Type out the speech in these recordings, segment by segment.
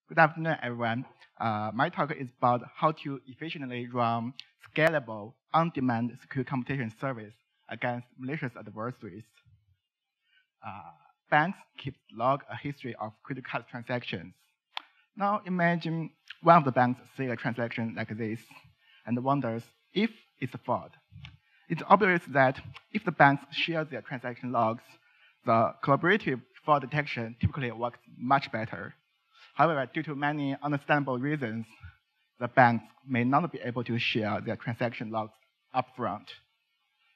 Good afternoon, everyone. My talk is about how to efficiently run scalable, on-demand secure computation service against malicious adversaries. Banks keep log a history of credit card transactions. Now imagine one of the banks see a transaction like this and wonders if it's a fraud. It's obvious that if the banks share their transaction logs, the collaborative fraud detection typically works much better. However, due to many understandable reasons, the banks may not be able to share their transaction logs upfront.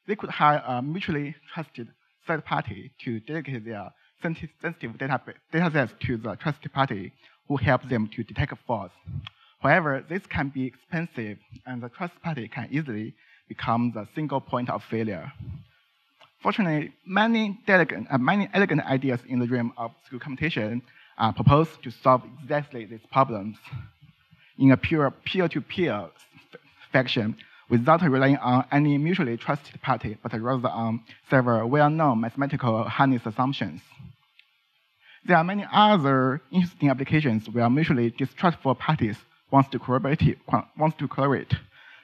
They could hire a mutually trusted third party to dedicate their sensitive datasets to the trusted party who helps them to detect frauds. However, this can be expensive, and the trusted party can easily become the single point of failure. Fortunately, many elegant ideas in the realm of secure computation are proposed to solve exactly these problems in a pure peer-to-peer fashion without relying on any mutually trusted party, but rather on several well-known mathematical harness assumptions. There are many other interesting applications where mutually distrustful parties want to collaborate.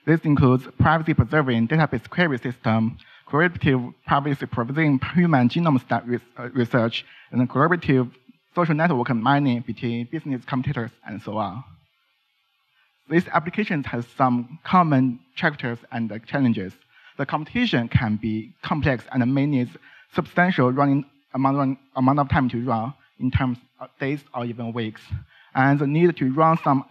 This includes privacy-preserving database query system, collaborative privacy-preserving human genome research, and collaborative social network mining between business computers, and so on. These applications have some common characters and challenges. The computation can be complex and may need substantial running amount of time to run in terms of days or even weeks. And the need to run some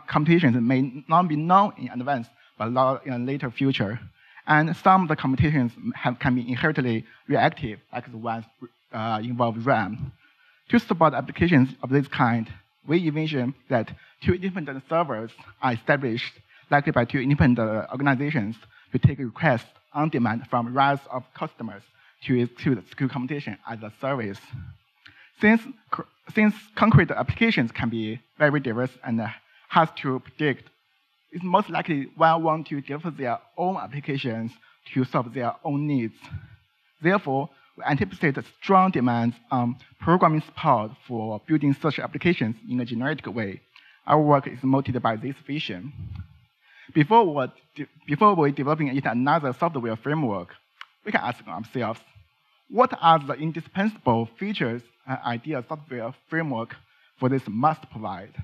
computations may not be known in advance, but in a later future. And some of the computations can be inherently reactive, like the ones involve RAM. To support applications of this kind, we envision that two independent servers are established, likely by two independent organizations, to take requests on demand from racks of customers to execute secure computation as a service. Since concrete applications can be very diverse and hard to predict, it's most likely one want to develop their own applications to solve their own needs. Therefore, we anticipate strong demands on programming support for building such applications in a generic way. Our work is motivated by this vision. Before we developing yet another software framework, we can ask ourselves, what are the indispensable features an ideal software framework for this must provide?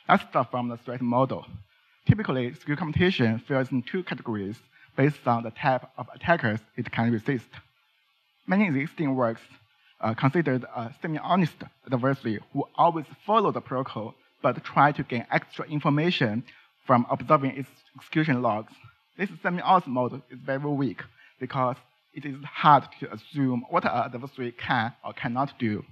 Let's start from the threat model. Typically, secure computation falls in two categories based on the type of attackers it can resist. Many existing works considered a semi-honest adversary who always follow the protocol but try to gain extra information from observing its execution logs. This semi-honest mode is very weak because it is hard to assume what an adversary can or cannot do.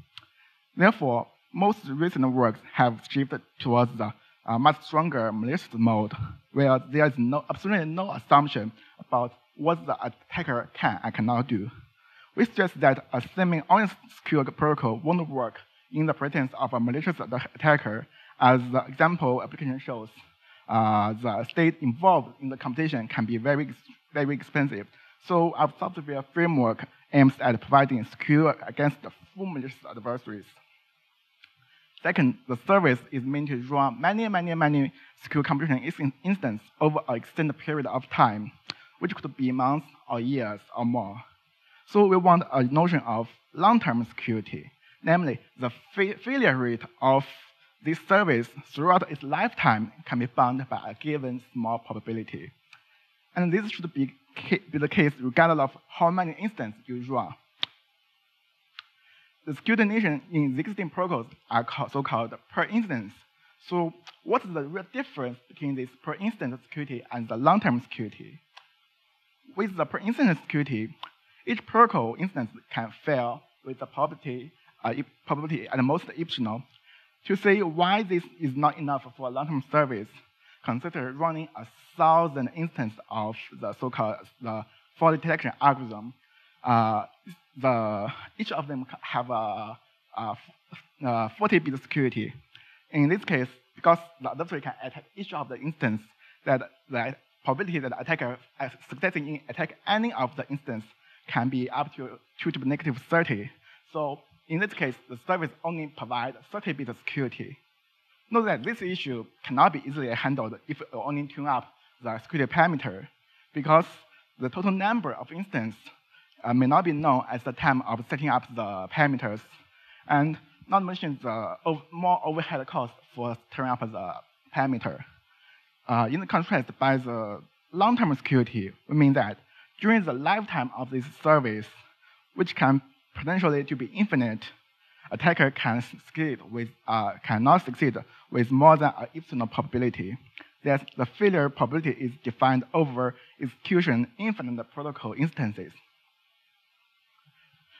Therefore, most recent works have shifted towards the much stronger malicious mode, where there is absolutely no assumption about what the attacker can and cannot do. We suggest that a semi-honest secure protocol won't work in the presence of a malicious attacker, as the example application shows. The state involved in the computation can be very, very expensive. So our software framework aims at providing secure against the full malicious adversaries. Second, the service is meant to run many secure computation instances over an extended period of time, which could be months or years or more. So we want a notion of long-term security, namely the failure rate of this service throughout its lifetime can be bound by a given small probability. And this should be the case regardless of how many instances you run. The security definition in existing protocols are so-called per instance. So what's the real difference between this per instance security and the long-term security? With the per instance security, each protocol instance can fail with the probability at most optional. To say why this is not enough for a long-term service, consider running 1,000 instances of the so-called fraud detection algorithm. Each of them have a 40-bit security. In this case, because the adversary can attack each of the instances, that the probability that the attacker successfully attack any of the instances can be up to 2 to the negative 30. So in this case, the service only provides 30-bit security. Note that this issue cannot be easily handled if you only tune up the security parameter, because the total number of instances may not be known at the time of setting up the parameters, and not mention the more overhead cost for turning up the parameter. In contrast, by the long-term security, we mean that during the lifetime of this service, which can potentially to be infinite, attacker cannot succeed with more than an epsilon probability. That the failure probability is defined over execution infinite protocol instances.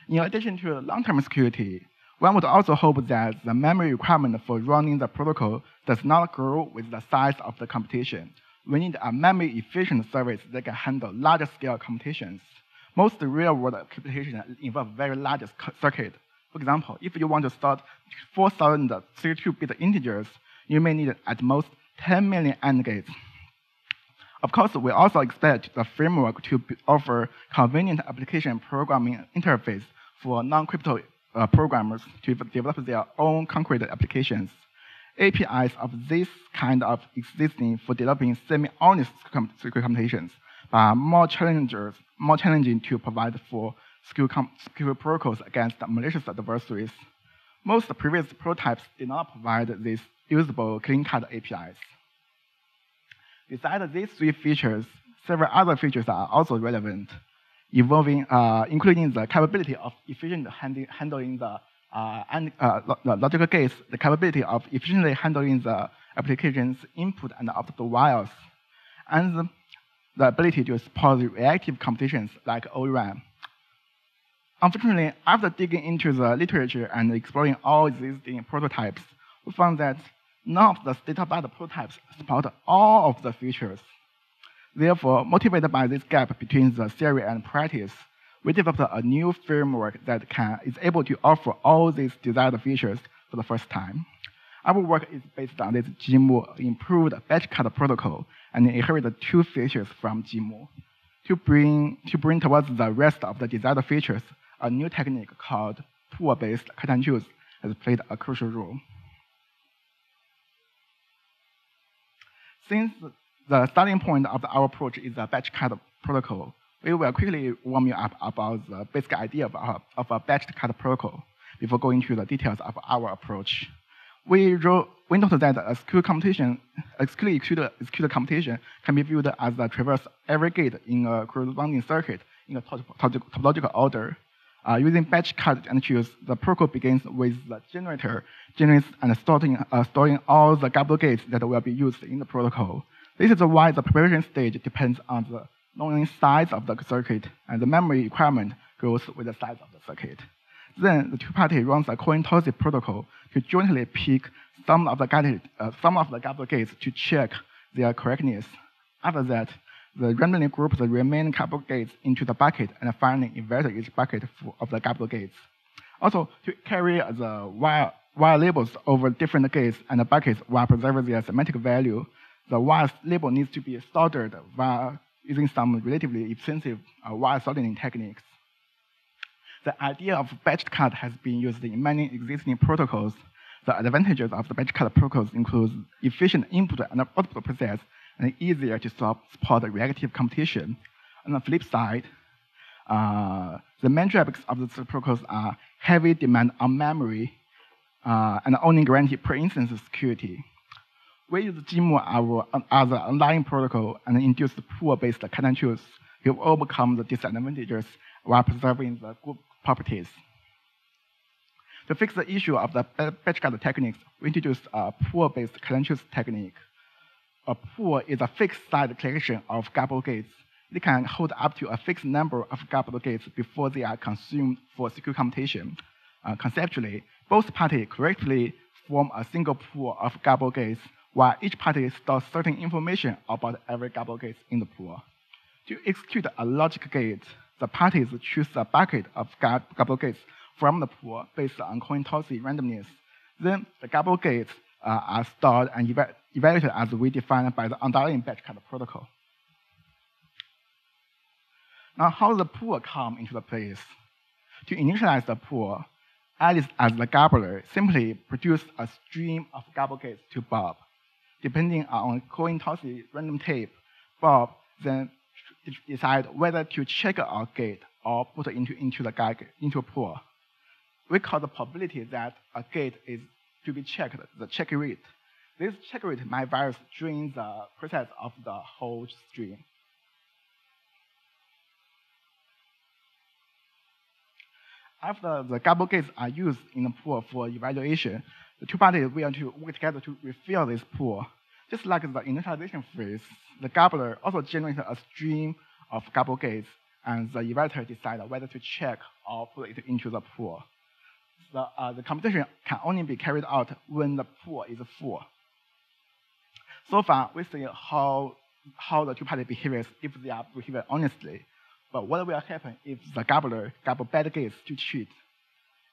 In addition to long-term security, one would also hope that the memory requirement for running the protocol does not grow with the size of the computation. We need a memory-efficient service that can handle larger-scale computations. Most real-world computations involve very large circuit. For example, if you want to start 4,000 32-bit integers, you may need at most 10 million AND gates. Of course, we also expect the framework to offer convenient application programming interface for non-crypto programmers to develop their own concrete applications. APIs of this kind of existing for developing semi-honest secure computations, but more challenging to provide for secure protocols against malicious adversaries. Most previous prototypes did not provide these usable clean-cut APIs. Besides these three features, several other features are also relevant, including the capability of efficiently handling the logical gates, the capability of efficiently handling the application's input and output wires, and the ability to support reactive computations like ORAN. Unfortunately, after digging into the literature and exploring all existing prototypes, we found that none of the state-of-the-art prototypes support all of the features. Therefore, motivated by this gap between the theory and practice, we developed a new framework that is able to offer all these desired features for the first time. Our work is based on this BatchedCut improved BatchedCut protocol and inherited two features from BatchedCut. To bring towards the rest of the desired features, a new technique called pool-based cut and choose has played a crucial role. Since the starting point of our approach is the BatchedCut protocol, we will quickly warm you up about the basic idea of a BatchedCut protocol before going to the details of our approach. We noted that a secure computation can be viewed as a traverse every gate in a corresponding circuit in a topological order. Using BatchedCut and choose, the protocol begins with the generator generates and storing all the gable gates that will be used in the protocol. This is why the preparation stage depends on the known size of the circuit, and the memory requirement grows with the size of the circuit. Then the two parties runs a coin tossing protocol to jointly pick some of the gable gates to check their correctness. After that, the randomly group the remaining gable gates into the bucket and finally invert each bucket of the gable gates. Also, to carry the wire labels over different gates and buckets while preserving their semantic value, the wire label needs to be sorted while using some relatively expensive wire sorting techniques. The idea of BatchedCut has been used in many existing protocols. The advantages of the BatchedCut protocols include efficient input and output process and easier to support reactive computation. On the flip side, the main drawbacks of these protocols are heavy demand on memory and only guarantee per instance security. We use BatchedCut as an underlying protocol and induce the pool-based cut and choose to overcome the disadvantages while preserving the good properties. To fix the issue of the BatchedCut techniques, we introduced a pool-based cut and choose technique. A pool is a fixed size collection of gable gates. They can hold up to a fixed number of gable gates before they are consumed for secure computation. Conceptually, both parties correctly form a single pool of gable gates, while each party stores certain information about every gable gate in the pool. To execute a logic gate, the parties choose a bucket of gable gates from the pool based on coin tossing randomness. Then the gable gates are stored and evaluated as we defined by the underlying BatchedCut protocol. Now, how does the pool come into the place? To initialize the pool, Alice, as the gambler, simply produced a stream of gamble gates to Bob. Depending on coin tossing random tape, Bob then decide whether to check a gate or put it into a pool. We call the probability that a gate is to be checked the check rate. This check rate might vary during the process of the whole stream. After the gamble gates are used in the pool for evaluation, the two parties will work together to refill this pool. Just like the initialization phase, the gambler also generates a stream of gamble gates, and the evaluator decides whether to check or put it into the pool. The computation can only be carried out when the pool is full. So far, we see how the two parties behave if they are behaving honestly. But what will happen if the gambler gamble bad gates to cheat?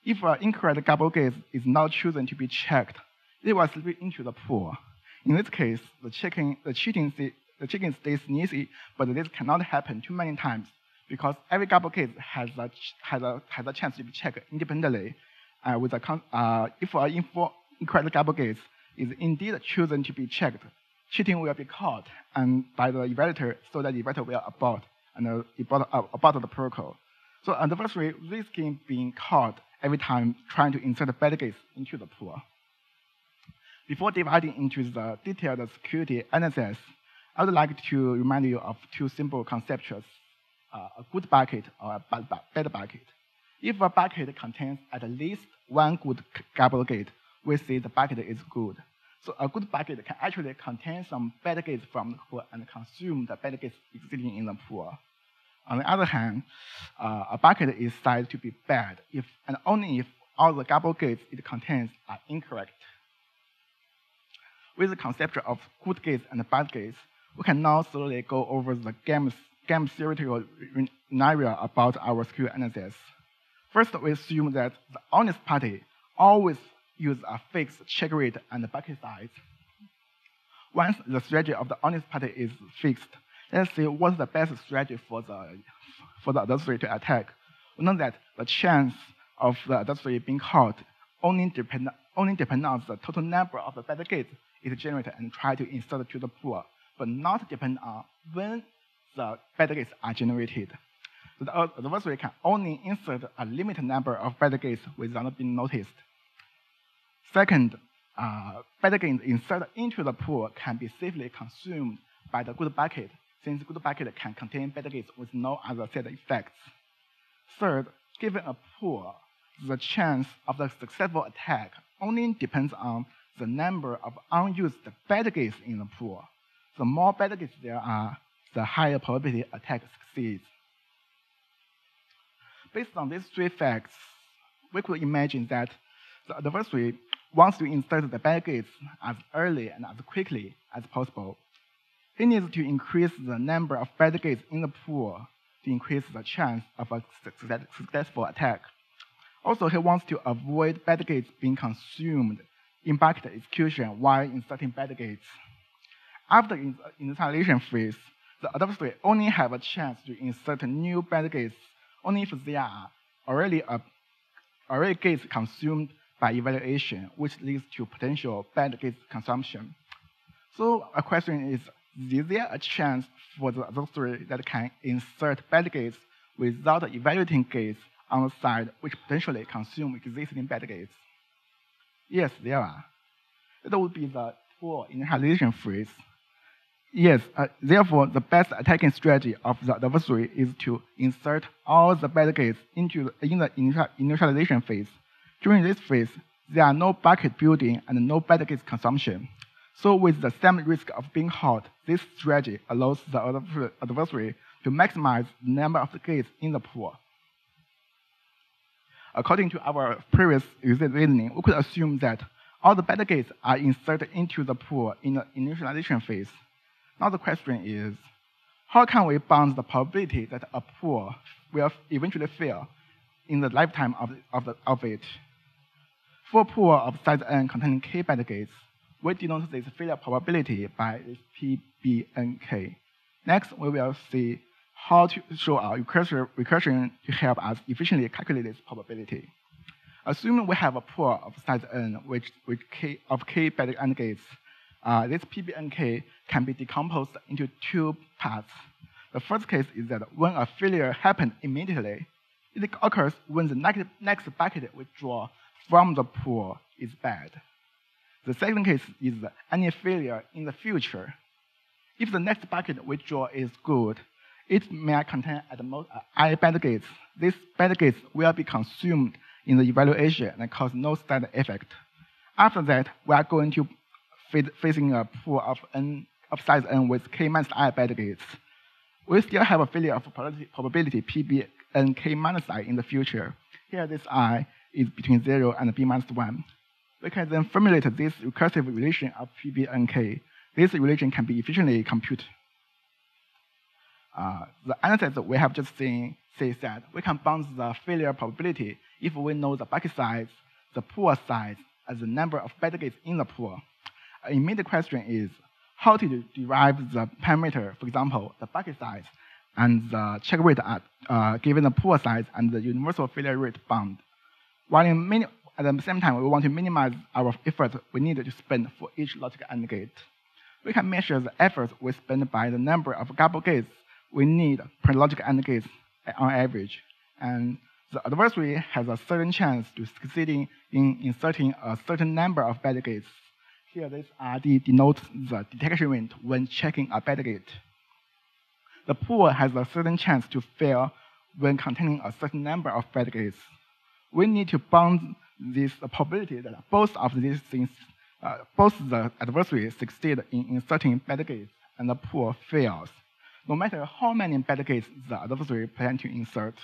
If an incorrect gamble gate is not chosen to be checked, it will slip into the pool. In this case, the cheating stays easy, but this cannot happen too many times because every gamble gate has a chance to be checked independently. If an incorrect gamble gate is indeed chosen to be checked, cheating will be caught and by the evaluator, so that the evaluator will abort the protocol. So adversary risking being caught every time trying to insert bad gates into the pool. Before dividing into the detailed security analysis, I would like to remind you of two simple concepts, a good bucket or a bad bucket. If a bucket contains at least one good gamble gate, we say the bucket is good. So a good bucket can actually contain some bad gates from the pool and consume the bad gates existing in the pool. On the other hand, a bucket is said to be bad if and only if all the gamble gates it contains are incorrect. With the concept of good gates and bad gates, we can now slowly go over the game theoretical scenario about our security analysis. First, we assume that the honest party always use a fixed check rate and bucket size. Once the strategy of the honest party is fixed, let's see what's the best strategy for the adversary to attack. We know that the chance of the adversary being caught only depend on the total number of the bad gates it generated and try to insert to the pool, but not depend on when the bad gates are generated. So the adversary can only insert a limited number of bad gates without being noticed. Second, bad gates inserted into the pool can be safely consumed by the good bucket, since good bucket can contain bad gates with no other side effects. Third, given a pool, the chance of the successful attack only depends on the number of unused bad gates in the pool. The more bad gates there are, the higher probability attack succeeds. Based on these three facts, we could imagine that the adversary wants to insert the bad gates as early and as quickly as possible. He needs to increase the number of bad gates in the pool to increase the chance of a successful attack. Also, he wants to avoid bad gates being consumed in bucket execution while inserting bad gates. After initialization phase, the adversary only have a chance to insert new bad gates only if they are already gates consumed by evaluation, which leads to potential bad gates consumption. So a question is there a chance for the adversary that can insert bad gates without evaluating gates on the side which potentially consume existing bad gates? Yes, there are. That would be the pool initialization phase. Yes, therefore, the best attacking strategy of the adversary is to insert all the bad gates in the initialization phase. During this phase, there are no bucket building and no bad gates consumption. So with the same risk of being caught, this strategy allows the adversary to maximize the number of the gates in the pool. According to our previous reasoning, we could assume that all the bad gates are inserted into the pool in the initialization phase. Now the question is, how can we bound the probability that a pool will eventually fail in the lifetime of it? For a pool of size n containing k bad gates, we denote this failure probability by this PBNK. Next, we will see how to show our recursion to help us efficiently calculate this probability. Assuming we have a pool of size n of k better AND gates, this PBNK can be decomposed into two parts. The first case is that when a failure happens immediately, it occurs when the next bucket withdrawal from the pool is bad. The second case is any failure in the future. If the next bucket withdrawal is good, it may contain at most I bad gates. These bad gates will be consumed in the evaluation and cause no standard effect. After that, we are going to facing a pool of size n with k minus I bad gates. We still have a failure of probability PB and k minus I in the future. Here, this I is between 0 and b minus 1. We can then formulate this recursive relation of PB and k. This relation can be efficiently computed. The analysis we have just seen says that we can bound the failure probability if we know the bucket size, the pool size, and the number of bad gates in the pool. An immediate question is how to derive the parameter, for example, the bucket size and the check rate given the pool size and the universal failure rate bound. While at the same time, we want to minimize our effort we need to spend for each logical AND gate. We can measure the effort we spend by the number of gable gates we need per logical AND gate on average. And the adversary has a certain chance to succeeding in inserting a certain number of bad gates. Here, this RD denotes the detection rate when checking a bad gate. The pool has a certain chance to fail when containing a certain number of bad gates. We need to bound this probability that both of these things, both the adversary succeed in inserting bad gates and the pool fails, no matter how many bad gates the adversary plans to insert.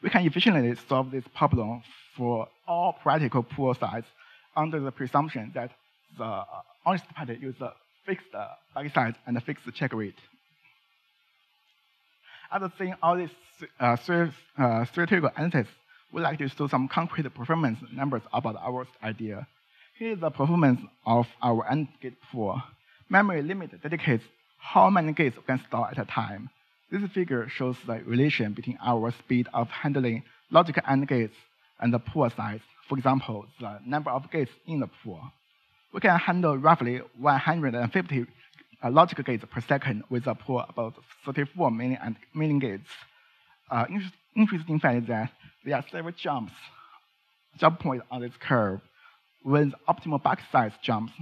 We can efficiently solve this problem for all practical pool size under the presumption that the honest party uses a fixed bucket size and a fixed check rate. After seeing all these theoretical analysis, we'd like to show some concrete performance numbers about our idea. Here is the performance of our AND gate pool. Memory limit dedicates how many gates we can store at a time. This figure shows the relation between our speed of handling logical AND gates and the pool size. For example, the number of gates in the pool. We can handle roughly 150 logical gates per second with a pool about 34 million gates. Interesting fact is that there are several jump points on this curve. When the optimal bucket size jumps,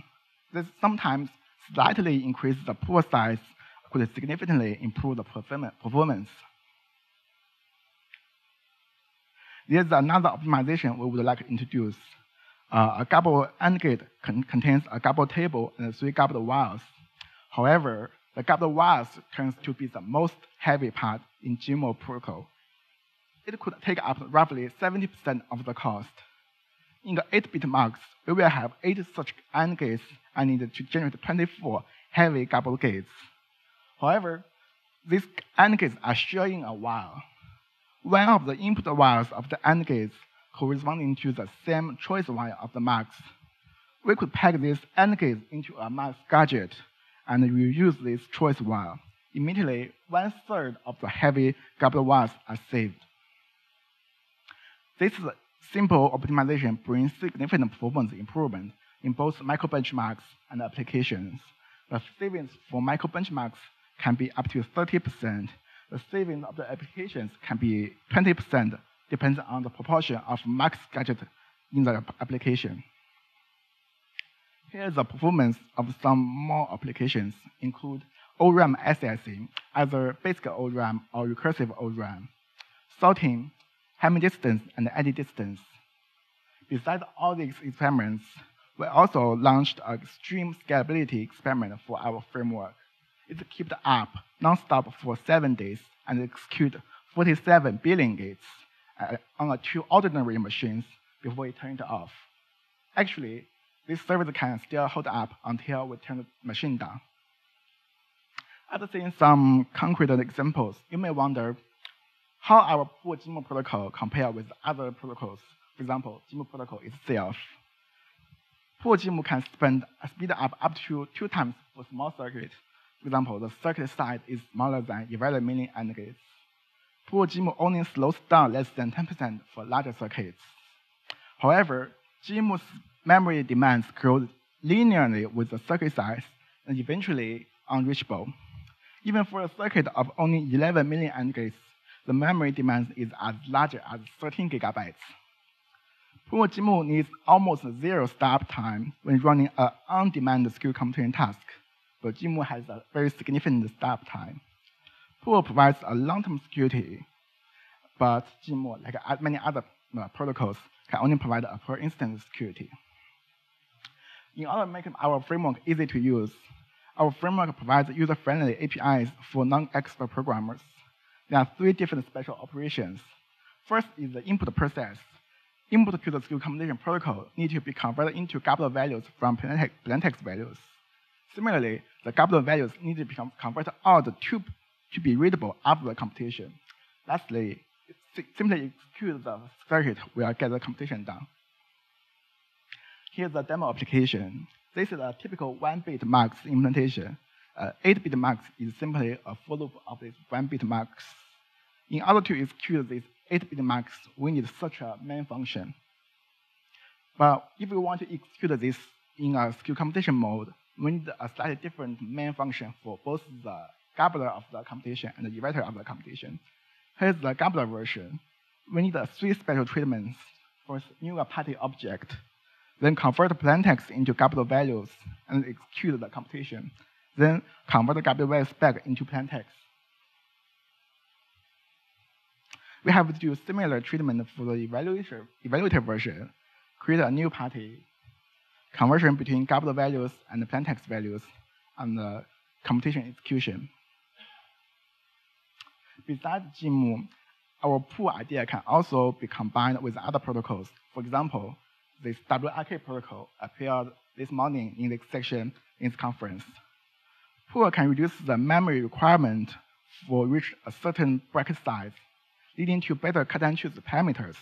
this sometimes slightly increase the pool size could significantly improve the performance. There's another optimization we would like to introduce. A gable AND gate contains a gable table and 3 gable wires. However, the gable wires turns to be the most heavy part in BatchedCut protocol. It could take up roughly 70% of the cost. In the 8-bit mux, we will have 8 such AND gates and need to generate 24 heavy gable gates. However, these AND gates are sharing a wire. One of the input wires of the AND gates corresponding to the same choice wire of the mux. We could pack these AND gates into a mux gadget and reuse this choice wire. Immediately, 1/3 of the heavy gable wires are saved. This simple optimization brings significant performance improvement in both micro-benchmarks and applications. The savings for micro-benchmarks can be up to 30%. The savings of the applications can be 20%, depending on the proportion of mux gadget in the application. Here's the performance of some more applications, include ORAM accessing, either basic ORAM or recursive ORAM, sorting, Hamming distance, and edit distance. Besides all these experiments, we also launched an extreme scalability experiment for our framework. It kept up non-stop for 7 days and execute 47 billion gates on 2 ordinary machines before it turned off. Actually, this service can still hold up until we turn the machine down. After seeing some concrete examples, you may wonder how our Pool-JIMU protocol compares with other protocols. For example, JIMU protocol itself. Pool-JIMU can speed up to 2 times for small circuit. For example, the circuit size is smaller than 11 million AND gates. Pool-JIMU only slows down less than 10% for larger circuits. However, BatchedCut's memory demands grow linearly with the circuit size and eventually unreachable. Even for a circuit of only 11 million AND gates, the memory demand is as large as 13 gigabytes. Pool-JIMU needs almost zero startup time when running an on-demand skill computation task, but BatchedCut has a very significant startup time. Pool provides a long-term security, but BatchedCut, like many other protocols, can only provide a per instance security. In order to make our framework easy to use, our framework provides user-friendly APIs for non-expert programmers. There are 3 different special operations. First is the input process. Input to the skill computation protocol need to be converted into Scalable values from plaintext values. Similarly, the Scalable values need to be converted out to be readable after the computation. Lastly, simply execute the circuit will get the computation done. Here's the demo application. This is a typical 1-bit max implementation. 8-bit max is simply a for loop of this 1-bit max. In order to execute this 8-bit max, we need such a main function. But if we want to execute this in a skill computation mode, we need a slightly different main function for both the gambler of the computation and the evaluator of the computation. Here's the gambler version. We need 3 special treatments. First, new a party object, then convert plaintext into Scalable values and execute the computation. Then convert the Scalable values back into plaintext. We have to do similar treatment for the evaluator version. Create a new party, conversion between Scalable values and the plaintext values, and the computation execution. Besides BatchedCut, our pool idea can also be combined with other protocols. For example, this WRK protocol appeared this morning in this section in this conference. Pool can reduce the memory requirement for reach a certain bracket size, leading to better cut-and-choose parameters.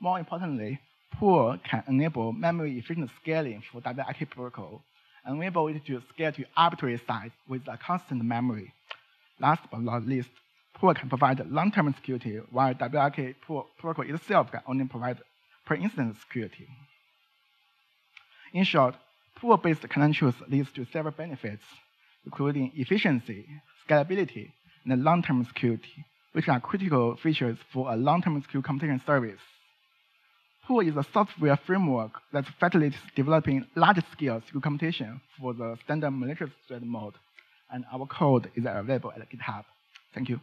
More importantly, Pool can enable memory-efficient scaling for WRK protocol and enable it to scale to arbitrary size with a constant memory. Last but not least, Pool can provide long-term security, while WRK protocol itself can only provide per instance security. In short, pool-based cut-and-choose leads to several benefits, including efficiency, scalability, and long-term security, which are critical features for a long-term skill computation service. Pool is a software framework that facilitates developing large-scale skill computation for the standard malicious threat mode, and our code is available at GitHub. Thank you.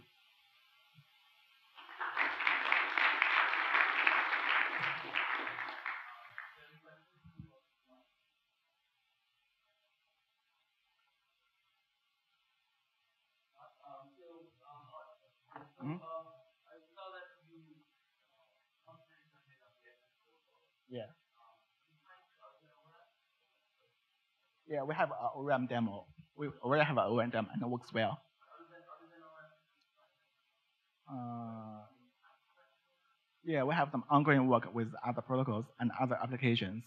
Yeah. Yeah, we have an ORM demo. We already have an ORM demo and it works well. Yeah, we have some ongoing work with other protocols and other applications.